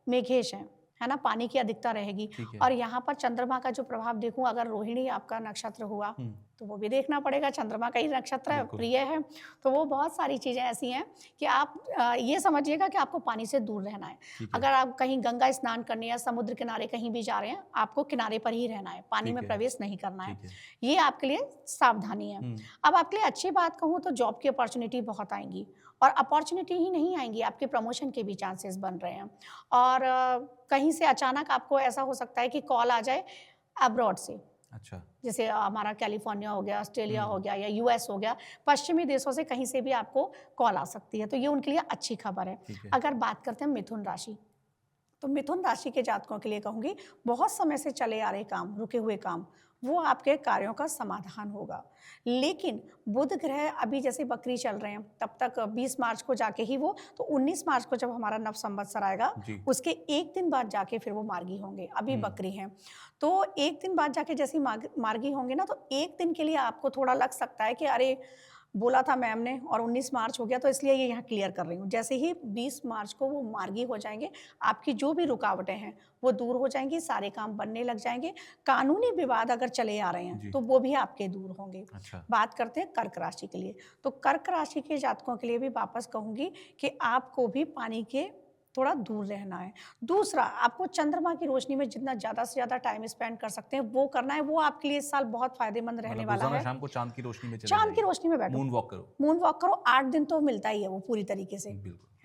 S2: मेघेश हैं, है ना, पानी की अधिकता रहेगी। और यहाँ पर चंद्रमा का जो प्रभाव देखूं, अगर रोहिणी आपका नक्षत्र हुआ तो वो भी देखना पड़ेगा, चंद्रमा का ही नक्षत्र है, प्रिय है, तो वो बहुत सारी चीजें ऐसी हैं कि आप ये समझिएगा कि आपको पानी से दूर रहना है। अगर आप कहीं गंगा स्नान करने या समुद्र किनारे कहीं भी जा रहे हैं, आपको किनारे पर ही रहना है, पानी में प्रवेश नहीं करना है। ये आपके लिए सावधानी है। अब आपके लिए अच्छी बात कहूँ तो जॉब की अपॉर्चुनिटी बहुत आएंगी, और अपॉर्चुनिटी ही नहीं आएंगी, आपके प्रमोशन के भी चांसेस बन रहे हैं। और कहीं से अचानक आपको ऐसा हो सकता है कि कॉल आ जाए अब्रॉड से। अच्छा। जैसे हमारा कैलिफोर्निया हो गया, ऑस्ट्रेलिया हो गया, या US हो गया, पश्चिमी देशों से कहीं से भी आपको कॉल आ सकती है, तो ये उनके लिए अच्छी खबर है। अगर बात करते हैं मिथुन राशि, तो मिथुन राशि के जातकों के लिए कहूंगी बहुत समय से चले आ रहे काम, रुके हुए काम, वो आपके कार्यों का समाधान होगा। लेकिन बुध ग्रह अभी जैसे बकरी चल रहे हैं, तब तक 20 मार्च को जाके ही वो, तो 19 मार्च को जब हमारा नव संवत्सर आएगा उसके एक दिन बाद जाके फिर वो मार्गी होंगे। अभी बकरी हैं, तो एक दिन बाद जाके जैसे मार्गी होंगे ना, तो एक दिन के लिए आपको थोड़ा लग सकता है कि अरे बोला था मैम ने और 19 मार्च हो गया, तो इसलिए ये यहाँ क्लियर कर रही हूँ। जैसे ही 20 मार्च को वो मार्गी हो जाएंगे, आपकी जो भी रुकावटें हैं वो दूर हो जाएंगी, सारे काम बनने लग जाएंगे। कानूनी विवाद अगर चले आ रहे हैं तो वो भी आपके दूर होंगे। अच्छा। बात करते हैं कर्क राशि के लिए, तो कर्क राशि के जातकों के लिए भी वापस कहूंगी कि आपको भी पानी के थोड़ा दूर रहना है। दूसरा, आपको चंद्रमा की रोशनी में जितना ज्यादा से ज्यादा टाइम स्पेंड कर सकते हैं वो करना है, वो आपके लिए इस साल बहुत फायदेमंद रहने वाला है।
S1: शाम को चांद की रोशनी में चले
S2: चांद की रोशनी में बैठो,
S1: मून वॉक करो,
S2: मून वॉक करो, 8 दिन तो मिलता ही है वो पूरी तरीके से,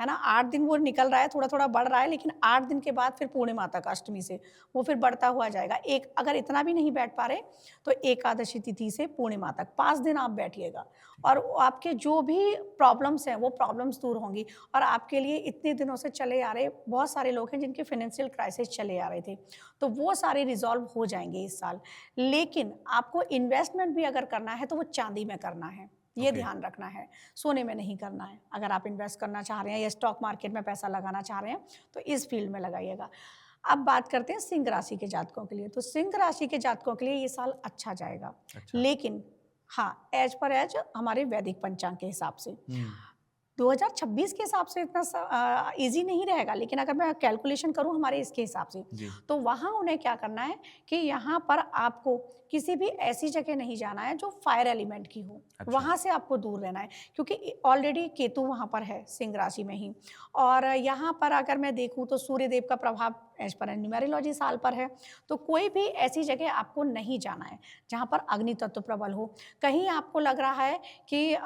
S2: है ना। 8 दिन वो निकल रहा है, थोड़ा थोड़ा बढ़ रहा है, लेकिन 8 दिन के बाद फिर पूर्णिमा तक, अष्टमी से वो फिर बढ़ता हुआ जाएगा। एक अगर इतना भी नहीं बैठ पा रहे तो एकादशी तिथि से पूर्णिमा तक 5 दिन आप बैठिएगा, और आपके जो भी प्रॉब्लम्स हैं वो प्रॉब्लम्स दूर होंगी। और आपके लिए इतने दिनों से चले आ रहे बहुत सारे लोग हैं जिनके फाइनेंशियल क्राइसिस चले आ रहे थे, तो वो सारे रिजॉल्व हो जाएंगे इस साल। लेकिन आपको इन्वेस्टमेंट भी अगर करना है तो वो चांदी में करना है, ये ध्यान रखना है, सोने में नहीं करना है। अगर आप इन्वेस्ट करना चाह रहे हैं या स्टॉक मार्केट में पैसा लगाना चाह रहे हैं तो इस फील्ड में लगाइएगा। अब बात करते हैं सिंह राशि के जातकों के लिए। तो सिंह राशि के जातकों के लिए ये साल अच्छा जाएगा। लेकिन हाँ, एज पर एज हमारे वैदिक पंचांग के हिसाब से 2026 के हिसाब से इतना इजी नहीं रहेगा, लेकिन अगर मैं कैलकुलेशन करूं हमारे इसके हिसाब से, तो वहां उन्हें क्या करना है कि यहाँ पर आपको किसी भी ऐसी जगह नहीं जाना है जो फायर एलिमेंट की हो। वहां से आपको दूर रहना है, क्योंकि ऑलरेडी केतु वहां पर है सिंह राशि में ही। और यहाँ पर अगर मैं देखूं तो सूर्यदेव का प्रभाव एज पर न्यूमेरोलॉजी साल पर है, तो कोई भी ऐसी जगह आपको नहीं जाना है जहाँ पर अग्नि तत्व प्रबल हो। कहीं आपको लग रहा है कि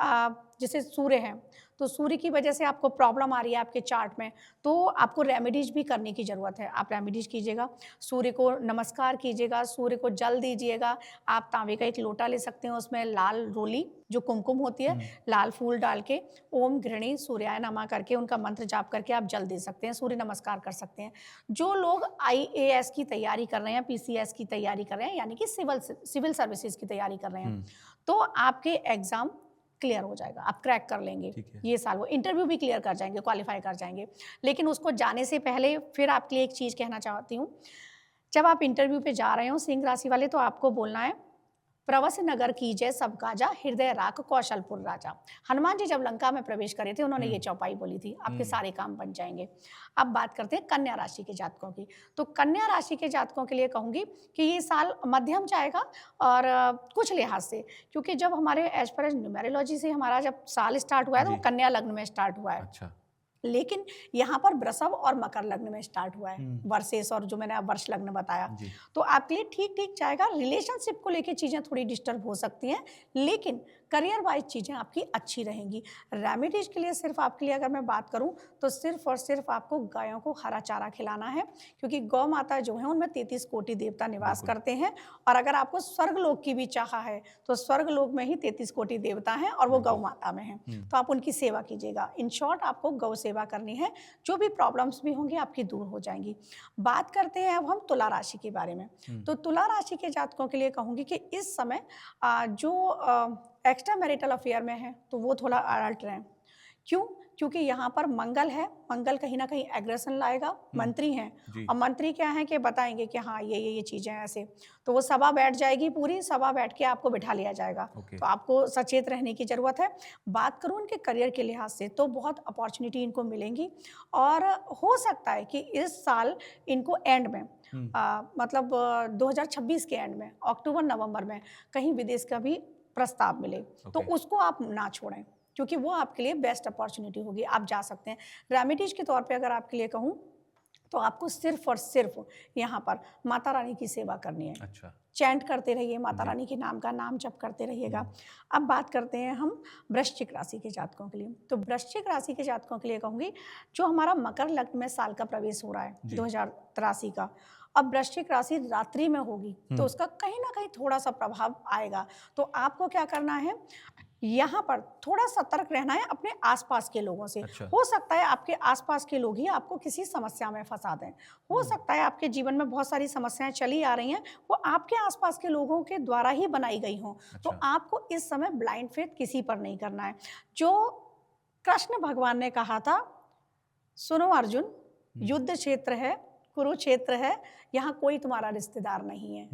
S2: जैसे सूर्य है, तो सूर्य की वजह से आपको प्रॉब्लम आ रही है आपके चार्ट में, तो आपको रेमेडीज भी करने की ज़रूरत है। आप रेमेडीज कीजिएगा, सूर्य को नमस्कार कीजिएगा, सूर्य को जल दीजिएगा। आप तांबे का एक लोटा ले सकते हैं, उसमें लाल रोली जो कुमकुम होती है, लाल फूल डाल के ओम गृहिणी सूर्याय नमः करके उनका मंत्र जाप करके आप जल दे सकते हैं, सूर्य नमस्कार कर सकते हैं। जो लोग IAS की तैयारी कर रहे हैं, PCS की तैयारी कर रहे हैं, यानी कि सिविल सर्विसेज की तैयारी कर रहे हैं, तो आपके एग्जाम क्लियर हो जाएगा, आप क्रैक कर लेंगे ये साल। वो इंटरव्यू भी क्लियर कर जाएंगे, क्वालिफाई कर जाएंगे। लेकिन उसको जाने से पहले फिर आपके लिए एक चीज़ कहना चाहती हूँ, जब आप इंटरव्यू पे जा रहे हो सिंह राशि वाले, तो आपको बोलना है प्रवस नगर कीजय सब काजा, हृदय राख कौशलपुर राजा। हनुमान जी जब लंका में प्रवेश करे थे, उन्होंने ये चौपाई बोली थी, आपके सारे काम बन जाएंगे। अब बात करते हैं कन्या राशि के जातकों की। तो कन्या राशि के जातकों के लिए कहूंगी कि ये साल मध्यम जाएगा, और कुछ लिहाज से, क्योंकि जब हमारे एज पर एज न्यूमेरोलॉजी से हमारा जब साल स्टार्ट हुआ है तो वो कन्या लग्न में स्टार्ट हुआ है। लेकिन यहाँ पर वृषभ और मकर लग्न में स्टार्ट हुआ है, वर्षेस और जो मैंने वर्ष लग्न बताया, तो आपके लिए ठीक ठीक जाएगा। रिलेशनशिप को लेके चीज़ें थोड़ी डिस्टर्ब हो सकती हैं, लेकिन करियर वाइज चीज़ें आपकी अच्छी रहेंगी। रेमेडीज के लिए सिर्फ आपके लिए अगर मैं बात करूं तो सिर्फ और सिर्फ आपको गायों को हरा चारा खिलाना है, क्योंकि गौ माता जो है उनमें 33 कोटि देवता निवास करते हैं। और अगर आपको स्वर्गलोक की भी चाह है तो स्वर्गलोक में ही 33 कोटि देवता हैं और वो गौ माता में हैं, तो आप उनकी सेवा कीजिएगा। इन शॉर्ट आपको गौ सेवा करनी है, जो भी प्रॉब्लम्स भी होंगी आपकी दूर हो जाएंगी। बात करते हैं अब हम तुला राशि के बारे में। तो तुला राशि के जातकों के लिए कहूँगी कि इस समय जो एक्स्ट्रा मैरिटल अफेयर में है तो वो थोड़ा अलर्ट रहें। क्यों? क्योंकि यहाँ पर मंगल है, मंगल कहीं ना कहीं एग्रेशन लाएगा। मंत्री हैं, और मंत्री क्या है कि बताएंगे कि हाँ ये चीज़ें ऐसे, तो वो सभा बैठ जाएगी, पूरी सभा बैठ के आपको बिठा लिया जाएगा। तो आपको सचेत रहने की ज़रूरत है। बात करूँ उनके करियर के लिहाज से तो बहुत अपॉर्चुनिटी इनको मिलेंगी, और हो सकता है कि इस साल इनको एंड में मतलब 2026 के एंड में, अक्टूबर नवंबर में कहीं विदेश का भी प्रस्ताव मिले, तो उसको आप ना छोड़ें, क्योंकि वो आपके लिए बेस्ट अपॉर्चुनिटी होगी, आप जा सकते हैं। रेमेडीज के तौर पे अगर आपके लिए कहूँ तो आपको सिर्फ और सिर्फ यहाँ पर माता रानी की सेवा करनी है। चैंट करते रहिए, माता रानी के नाम का नाम जप करते रहिएगा। अब बात करते हैं हम वृश्चिक राशि के जातकों के लिए। तो वृश्चिक राशि के जातकों के लिए कहूँगी, जो हमारा मकर लग्न में साल का प्रवेश हो रहा है 2083 का, अब वृश्चिक राशि रात्रि में होगी, तो उसका कहीं ना कहीं थोड़ा सा प्रभाव आएगा। तो आपको क्या करना है, यहाँ पर थोड़ा सतर्क रहना है अपने आसपास के लोगों से। हो सकता है आपके आसपास के लोग ही आपको किसी समस्या में फंसा दें। हो सकता है आपके जीवन में बहुत सारी समस्याएं चली आ रही हैं, वो आपके आसपास के लोगों के द्वारा ही बनाई गई हों। तो आपको इस समय ब्लाइंड फेथ किसी पर नहीं करना है। जो कृष्ण भगवान ने कहा था, सुनो अर्जुन, युद्ध क्षेत्र है, कुरुक्षेत्र है, यहाँ कोई तुम्हारा रिश्तेदार नहीं है,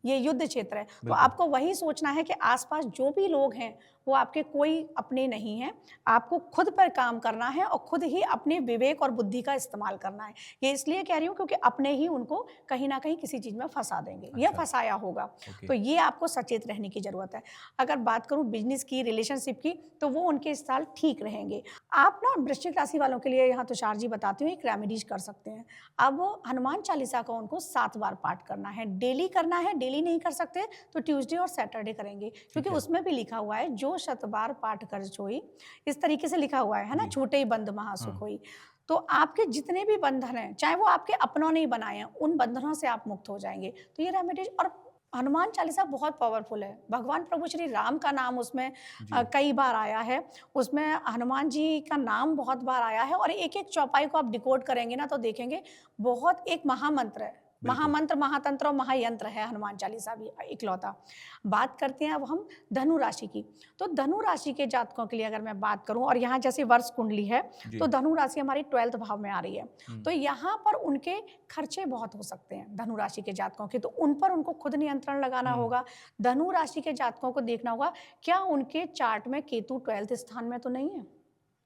S2: ये युद्ध क्षेत्र है। तो आपको वही सोचना है कि आसपास जो भी लोग हैं वो आपके कोई अपने नहीं हैं। आपको खुद पर काम करना है और खुद ही अपने विवेक और बुद्धि का इस्तेमाल करना है। ये इसलिए कह रही हूँ क्योंकि अपने ही उनको कहीं ना कहीं किसी चीज़ में फंसा देंगे, या फंसाया होगा। तो ये आपको सचेत रहने की ज़रूरत है। अगर बात करूँ बिजनेस की, रिलेशनशिप की, तो वो उनके इस साल ठीक रहेंगे। आप ना वृश्चिक राशि वालों के लिए यहाँ तुषार जी बताती हूँ, एक रेमेडीज कर सकते हैं। अब हनुमान चालीसा का उनको 7 बार पाठ करना है, डेली करना है। डेली नहीं कर सकते तो ट्यूसडे और सैटरडे करेंगे, क्योंकि उसमें भी लिखा हुआ है जो 7 बार पाठ कर सोई, इस तरीके से लिखा हुआ है ना, छूटे ही बंध महासुख होई। तो आपके जितने भी बंधन हैं, चाहे वो आपके अपनों ने ही बनाए हैं, उन बंधनों से आप मुक्त हो जाएंगे। तो ये रेमेडीज, और हनुमान चालीसा बहुत पावरफुल है। भगवान प्रभु श्री राम का नाम उसमें कई बार आया है, उसमें हनुमान जी का नाम बहुत बार आया है, और एक एक चौपाई को आप डिकोड करेंगे ना तो देखेंगे बहुत एक महामंत्र है, महामंत्र, महातंत्र और महायंत्र है हनुमान चालीसा भी इकलौता। बात करते हैं अब हम धनु राशि की। तो धनु राशि के जातकों के लिए अगर मैं बात करूं, और यहाँ जैसे वर्ष कुंडली है तो धनु राशि हमारी 12th भाव में आ रही है, तो यहाँ पर उनके खर्चे बहुत हो सकते हैं धनु राशि के जातकों के, तो उन पर उनको खुद नियंत्रण लगाना होगा। धनु राशि के जातकों को देखना होगा क्या उनके चार्ट में केतु 12th स्थान में तो नहीं है,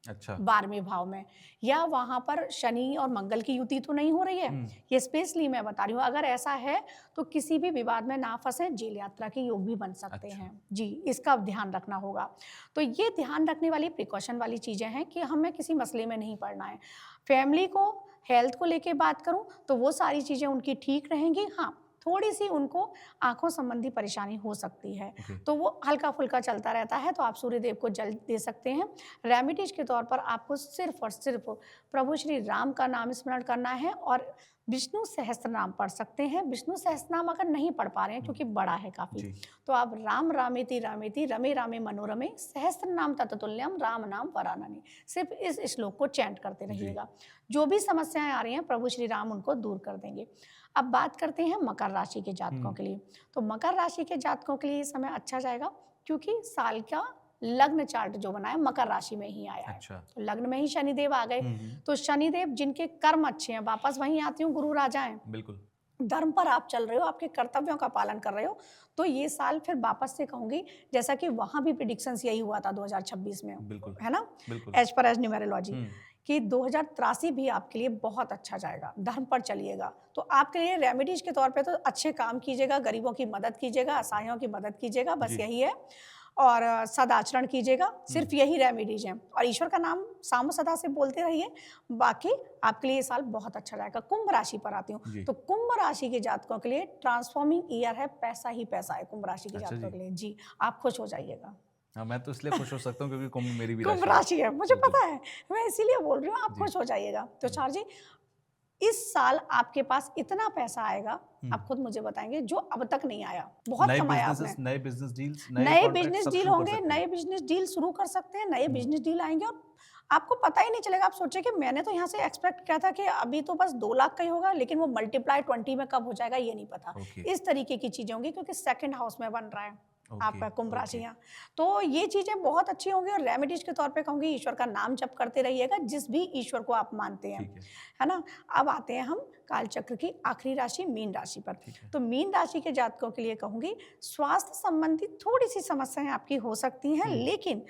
S1: अच्छा,
S2: 12वें भाव में, या वहां पर शनि और मंगल की युति तो नहीं हो रही है। ये स्पेशली मैं बता रही हूँ, अगर ऐसा है तो किसी भी विवाद में ना फंसे, जेल यात्रा के योग भी बन सकते हैं जी, इसका ध्यान रखना होगा। तो ये ध्यान रखने वाली प्रिकॉशन वाली चीजें हैं कि हमें किसी मसले में नहीं पड़ना है। फैमिली को, हेल्थ को लेके बात करूं तो वो सारी चीजें उनकी ठीक रहेंगी। हाँ, थोड़ी सी उनको आंखों संबंधी परेशानी हो सकती है, तो वो हल्का फुल्का चलता रहता है, तो आप सूर्यदेव को जल दे सकते हैं। रेमेडीज के तौर पर आपको सिर्फ और सिर्फ प्रभु श्री राम का नाम स्मरण करना है, और विष्णु सहस्त्र नाम पढ़ सकते हैं। विष्णु सहस्त्र नाम अगर नहीं पढ़ पा रहे हैं क्योंकि बड़ा है काफी, तो आप राम रामेति रामेति रमे रामे मनोरमे सहस्त्र नाम तत्तुल्यम राम नाम वरानने, सिर्फ इस श्लोक को चैंट करते रहिएगा। जो भी समस्याएं आ रही हैं प्रभु श्री राम उनको दूर कर देंगे। अब बात करते हैं मकर राशि के जातकों के लिए। तो मकर राशि के जातकों के लिए ये समय अच्छा जाएगा, क्योंकि साल का लग्न चार्ट जो बना है मकर राशि में ही आया है। तो लग्न में ही शनिदेव आ गए, तो शनिदेव जिनके कर्म अच्छे हैं, वापस वहीं आती हूँ, गुरु राजा हैं, बिल्कुल धर्म पर आप चल रहे हो, आपके कर्तव्यों का पालन कर रहे हो, तो ये साल फिर वापस से कहूंगी, जैसा कि वहां भी प्रेडिक्शंस यही हुआ था 2026 में, बिल्कुल है ना, एज पर एज न्यूमेरोलॉजी, कि 2083 भी आपके लिए बहुत अच्छा जाएगा। धर्म पर चलिएगा, तो आपके लिए रेमेडीज के तौर पे तो अच्छे काम कीजिएगा, गरीबों की मदद कीजिएगा, असहायों की मदद कीजिएगा, बस यही है, और सदाचरण कीजिएगा, सिर्फ यही रेमेडीज हैं, और ईश्वर का नाम साम सदा से बोलते रहिए। बाकी आपके लिए ये साल बहुत अच्छा जाएगा। कुंभ राशि पर आती हूँ, तो कुंभ राशि के जातकों के लिए ट्रांसफॉर्मिंग ईयर है, पैसा ही पैसा है कुंभ राशि के जातकों के लिए जी, आप खुश हो जाइएगा।
S1: हाँ, मैं तो इसलिए खुश हो सकता हूँ क्योंकि कुंभ मेरी भी
S2: कुंभ राशि है, मुझे पता है, मैं इसीलिए बोल रही हूँ, आप खुश हो जाइएगा। तो चार जी, इस साल आपके पास इतना पैसा आएगा, आप खुद मुझे बताएंगे, जो अब तक नहीं आया। बहुत कमाया आपने।
S1: नए बिजनेस डील्स,
S2: नए बिजनेस डील होंगे, नए बिजनेस डील शुरू कर सकते हैं, नए बिजनेस डील आएंगे, और आपको पता ही नहीं चलेगा। आप सोचे कि मैंने तो यहाँ से एक्सपेक्ट किया था कि अभी तो बस 2 लाख का ही होगा, लेकिन वो मल्टीप्लाई 20 में कब हो जाएगा ये नहीं पता। इस तरीके की चीजें होंगी, क्योंकि सेकंड हाउस में बन रहा है आपका कुंभ राशियां, तो ये चीजें बहुत अच्छी होंगी। और रेमेडीज के तौर पे कहूंगी, ईश्वर का नाम जप करते रहिएगा, जिस भी ईश्वर को आप मानते हैं, है ना। अब आते हैं हम कालचक्र की आखिरी राशि मीन राशि पर। तो मीन राशि के जातकों के लिए कहूंगी, स्वास्थ्य संबंधी थोड़ी सी समस्याएं आपकी हो सकती हैं, लेकिन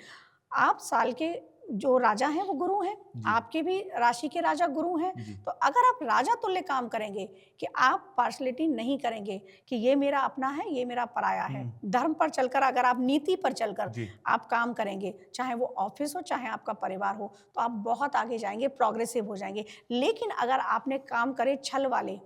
S2: आप साल के जो राजा हैं वो गुरु हैं, आपके भी राशि के राजा गुरु हैं, तो अगर आप राजा तुल्य काम करेंगे, कि आप पार्शलिटी नहीं करेंगे कि ये मेरा अपना है, ये मेरा पराया है, धर्म पर चलकर, अगर आप नीति पर चलकर आप काम करेंगे, चाहे वो ऑफिस हो, चाहे आपका परिवार हो, तो आप बहुत आगे जाएंगे, प्रोग्रेसिव हो जाएंगे। लेकिन अगर आपने काम करे छल वाले,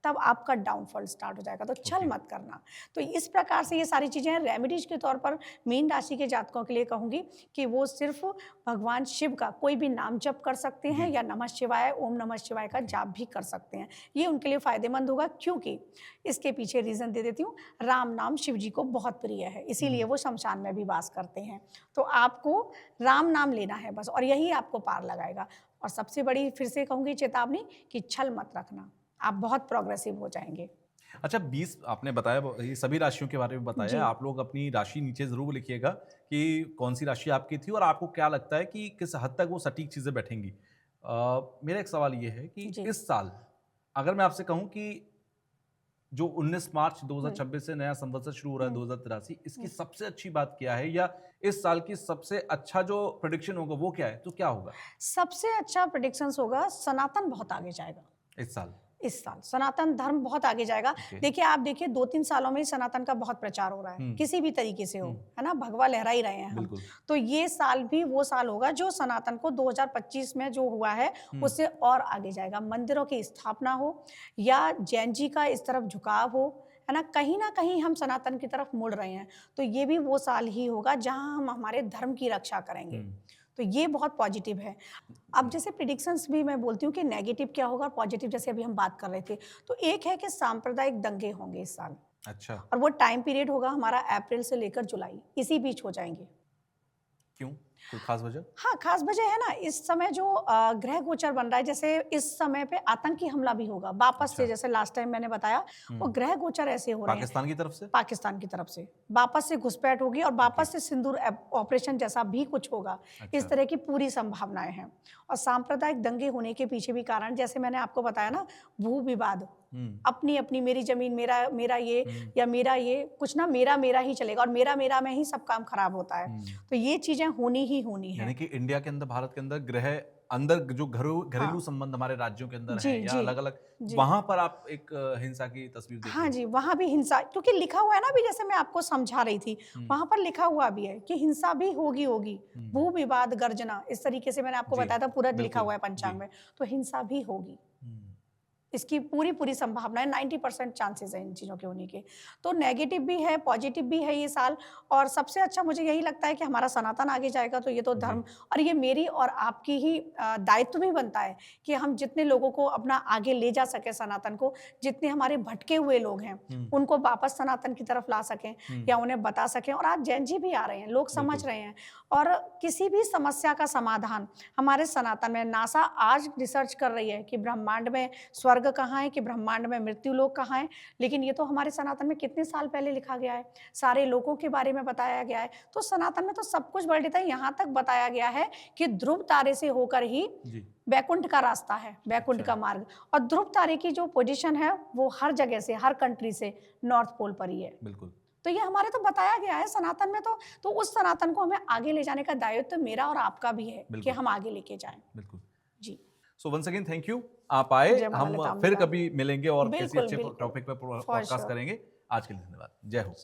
S2: तब आपका डाउनफॉल स्टार्ट हो जाएगा, तो छल मत करना। तो इस प्रकार से ये सारी चीजें हैं। रेमेडीज के तौर पर मीन राशि के जातकों के लिए कहूंगी कि वो सिर्फ भगवान शिव का कोई भी नाम जप कर सकते हैं, या नमः शिवाय, ओम नमः शिवाय का जाप भी कर सकते हैं। ये उनके लिए फायदेमंद होगा, क्योंकि इसके पीछे रीजन दे देती हूँ, राम नाम शिव जी को बहुत प्रिय है, इसीलिए वो शमशान में भी वास करते हैं। तो आपको राम नाम लेना है बस, और यही आपको पार लगाएगा। और सबसे बड़ी फिर से कहूंगी चेतावनी, कि छल मत रखना, आप बहुत प्रोग्रेसिव हो जाएंगे।
S1: अच्छा, 20 आपने बताया, ये सभी राशियों के बारे में बताया। आप लोग अपनी राशि नीचे जरूर लिखिएगा कि कौन सी राशि आपकी थी, और आपको क्या लगता है कि किस हद तक वो सटीक चीजें बैठेंगी। मेरा एक सवाल ये है कि इस साल अगर मैं आपसे कहूं कि जो 19 मार्च 2026 से नया संवत्सर शुरू हो रहा है 2083, इसकी सबसे अच्छी बात क्या है, या इस साल की सबसे अच्छा जो प्रेडिक्शन होगा वो क्या है, तो क्या होगा?
S2: सबसे अच्छा प्रेडिक्शंस होगा, सनातन बहुत आगे जाएगा
S1: इस साल।
S2: इस साल सनातन धर्म बहुत आगे जाएगा। देखिए, आप देखिए 2-3 सालों में ही सनातन का बहुत प्रचार हो रहा है, किसी भी तरीके से हो, है ना, भगवा लहरा ही रहे हैं हम। तो ये साल भी वो साल होगा जो सनातन को 2025 में जो हुआ है उससे और आगे जाएगा। मंदिरों की स्थापना हो या जैन जी का इस तरफ झुकाव हो, है ना कहीं हम सनातन की तरफ मुड़ रहे हैं। तो ये भी वो साल ही होगा जहां हम हमारे धर्म की रक्षा करेंगे। तो ये बहुत पॉजिटिव है। अब जैसे प्रिडिक्शंस भी मैं बोलती हूँ कि नेगेटिव क्या होगा और पॉजिटिव, जैसे अभी हम बात कर रहे थे, तो एक है कि सांप्रदायिक दंगे होंगे इस साल।
S1: अच्छा।
S2: और वो टाइम पीरियड होगा हमारा अप्रैल से लेकर जुलाई, इसी बीच हो जाएंगे।
S1: क्यों, कोई खास वजह?
S2: हाँ, खास वजह है ना, इस समय जो ग्रह गोचर बन रहा है, जैसे इस समय पे आतंकी हमला भी होगा वापस से, जैसे लास्ट टाइम मैंने बताया, वो ग्रह गोचर ऐसे हो रहे हैं
S1: पाकिस्तान की तरफ से,
S2: पाकिस्तान की तरफ से वापस से घुसपैठ होगी और वापस से सिंदूर ऑपरेशन जैसा भी कुछ होगा। इस तरह की पूरी संभावनाएं हैं। और सांप्रदायिक दंगे होने के पीछे भी कारण, जैसे मैंने आपको बताया ना, भू विवाद, अपनी अपनी, मेरी जमीन मेरा ये, या मेरा ये, कुछ ना मेरा ही चलेगा और मेरा में ही सब काम खराब होता है। तो ये चीजें होनी ही होनी है।
S1: यानी कि इंडिया के अंदर, भारत के अंदर ग्रह अंदर जो घरेलू संबंध हमारे राज्यों के अंदर हैं या अलग अलग, वहां पर आप एक हिंसा की तस्वीर देखते हैं।
S2: हाँ जी, वहां भी हिंसा, क्योंकि लिखा हुआ है ना, अभी जैसे मैं आपको समझा रही थी, वहां पर लिखा हुआ भी है कि हिंसा भी होगी भू विवाद गर्जना, इस तरीके से मैंने आपको बताया था, पूरा लिखा हुआ है पंचांग में। तो हिंसा भी होगी, इसकी पूरी संभावना है, 90% चांसेस है इन चीज़ों के होने के। तो नेगेटिव भी है, पॉजिटिव भी है ये साल। और सबसे अच्छा मुझे यही लगता है कि हमारा सनातन आगे जाएगा। तो ये तो धर्म, और ये मेरी और आपकी ही दायित्व भी बनता है कि हम जितने लोगों को अपना आगे ले जा सके सनातन को, जितने हमारे भटके हुए लोग हैं उनको वापस सनातन की तरफ ला सकें या उन्हें बता सकें। और आज जैन जी भी आ रहे हैं, लोग समझ रहे हैं, और किसी भी समस्या का समाधान हमारे सनातन में। नासा आज रिसर्च कर रही है कि ब्रह्मांड में स्वर्ग कहाँ है, कि ब्रह्मांड में मृत्यु लोक कहाँ है, लेकिन ये तो हमारे सनातन में कितने साल पहले लिखा गया है, सारे लोगों के बारे में बताया गया है। तो सनातन में तो सब कुछ वर्णित है। यहाँ तक बताया गया है कि ध्रुव तारे से होकर ही वैकुंठ का रास्ता है, वैकुंठ का मार्ग। और ध्रुव तारे की जो पोजीशन है वो हर जगह से, हर कंट्री से नॉर्थ पोल पर ही है।
S1: बिल्कुल।
S2: तो ये हमारे तो बताया गया है सनातन में। तो उस सनातन को हमें आगे ले जाने का दायित्व मेरा और आपका भी है कि हम आगे लेके जाएं।
S1: बिल्कुल
S2: जी।
S1: So once again thank you, आप आए। हम फिर कभी मिलेंगे और किसी अच्छे टॉपिक पर पॉडकास्ट करेंगे। आज के लिए धन्यवाद। जय हो।